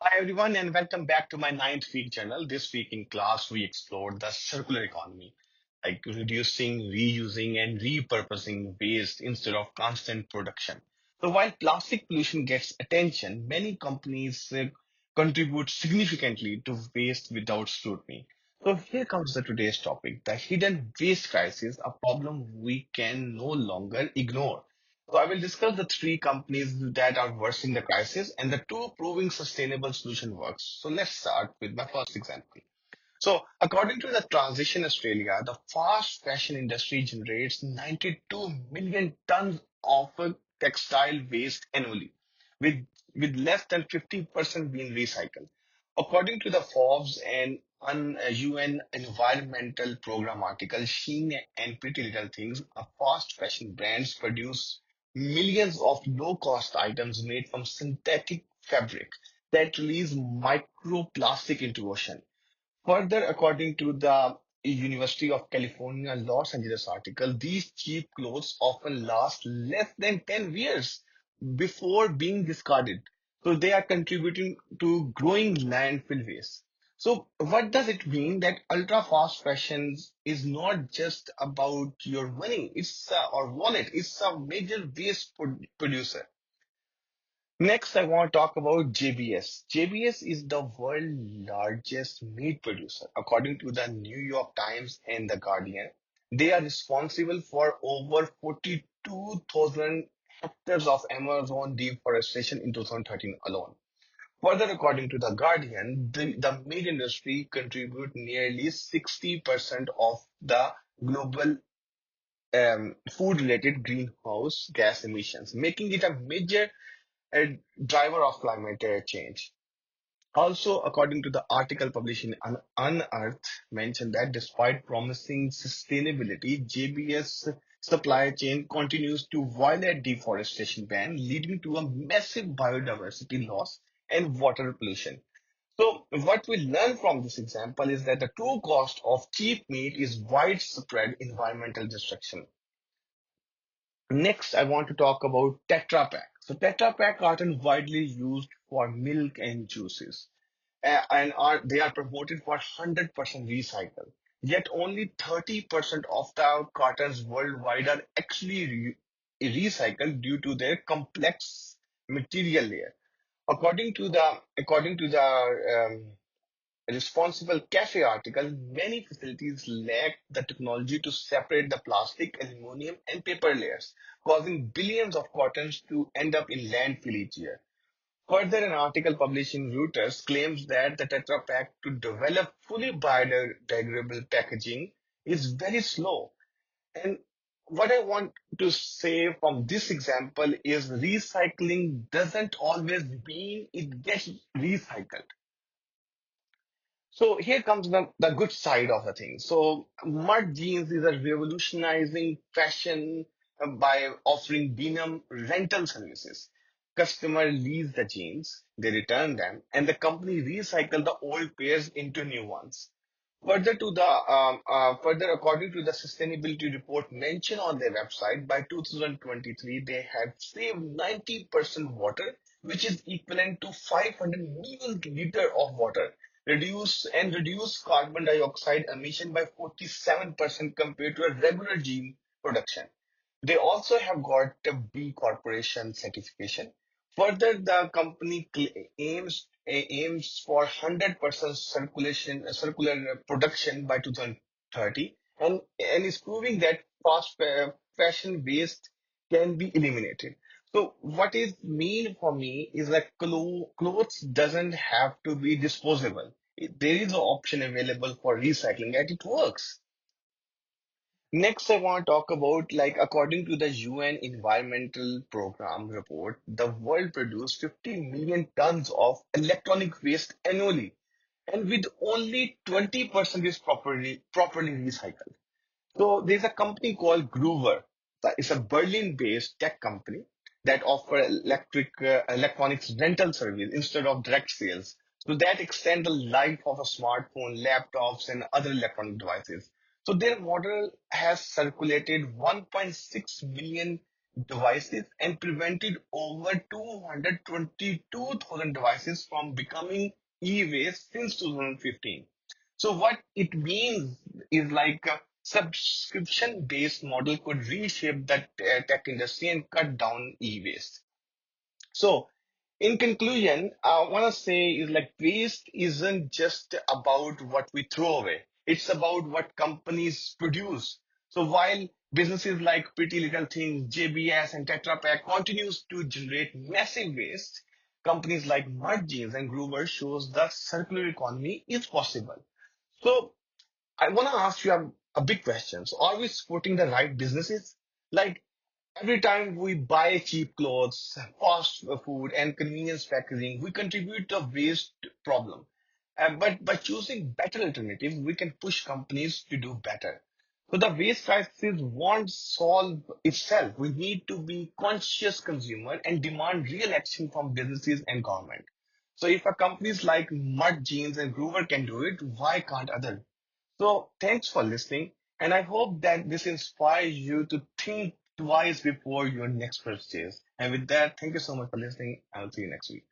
Hi everyone and welcome back to my ninth week journal. This week in class we explored the circular economy, like reducing, reusing and repurposing waste instead of constant production. So while plastic pollution gets attention, many companies contribute significantly to waste without scrutiny. So here comes the today's topic, the hidden waste crisis, a problem we can no longer ignore. So I will discuss the three companies that are worsening the crisis and the two proving sustainable solution works. So let's start with my first example. So according to the Transition Australia, the fast fashion industry generates 92 million tons of textile waste annually, with less than 50% being recycled. According to the Forbes and UN Environmental Program article, Shein and Pretty Little Things, fast fashion brands produce millions of low-cost items made from synthetic fabric that release microplastic into ocean. Further, according to the University of California, Los Angeles article, these cheap clothes often last less than 10 years before being discarded. So they are contributing to growing landfill waste. So what does it mean that ultra fast fashion is not just about your money, it's or wallet, it's a major waste producer. Next, I want to talk about JBS. JBS is the world's largest meat producer. According to the New York Times and The Guardian, they are responsible for over 42,000 hectares of Amazon deforestation in 2013 alone. Further, according to The Guardian, the meat industry contribute nearly 60% of the global food-related greenhouse gas emissions, making it a major a driver of climate change. Also, according to the article published in Unearth, mentioned that despite promising sustainability, JBS supply chain continues to violate deforestation ban, leading to a massive biodiversity loss and water pollution. So, what we learn from this example is that the true cost of cheap meat is widespread environmental destruction. Next, I want to talk about Tetra Pak. So Tetra Pak carton widely used for milk and juices, and they are promoted for 100% recycle. Yet only 30% of the cartons worldwide are actually recycled due to their complex material layer. According to the Responsible Cafe article, many facilities lack the technology to separate the plastic, aluminum, and paper layers, causing billions of cartons to end up in landfill each year. Further, an article published in Reuters claims that the Tetra Pak to develop fully biodegradable packaging is very slow. And what I want to say from this example is recycling doesn't always mean it gets recycled. So here comes the good side of the thing. So mud jeans is a revolutionizing fashion by offering denim rental services. Customer lease the jeans, they return them, and the company recycle the old pairs into new ones. Further, according to the sustainability report mentioned on their website, by 2023 they have saved 90% water, which is equivalent to 500 million liter of water reduce carbon dioxide emission by 47% compared to a regular gene production. They also have got a B Corporation certification. Further, the company aims for 100% circular production by 2030 and is proving that fashion waste can be eliminated. So what is mean for me is like clothes doesn't have to be disposable. There is an option available for recycling and it works. Next, I want to talk about like according to the UN Environmental Program report, the world produced 50 million tons of electronic waste annually, and with only 20% is properly recycled. So there's a company called Groover. It's a Berlin-based tech company that offer electronics rental service instead of direct sales. So that extend the life of a smartphone, laptops, and other electronic devices. So their model has circulated 1.6 million devices and prevented over 222,000 devices from becoming e-waste since 2015. So what it means is like a subscription-based model could reshape the tech industry and cut down e-waste. So, in conclusion, I want to say is like waste isn't just about what we throw away. It's about what companies produce. So while businesses like Pretty Little Things, JBS and Tetra Pak continues to generate massive waste, companies like Mud Jeans and Groover shows the circular economy is possible. So I want to ask you a big question. So are we supporting the right businesses? Like every time we buy cheap clothes, fast food, and convenience packaging, we contribute to a waste problem. But by choosing better alternatives, we can push companies to do better. So the waste crisis won't solve itself. We need to be conscious consumer and demand real action from businesses and government. So if a companies like Mud Jeans and Groover can do it, why can't others? So thanks for listening, and I hope that this inspires you to think twice before your next purchase. And with that, thank you so much for listening. I'll see you next week.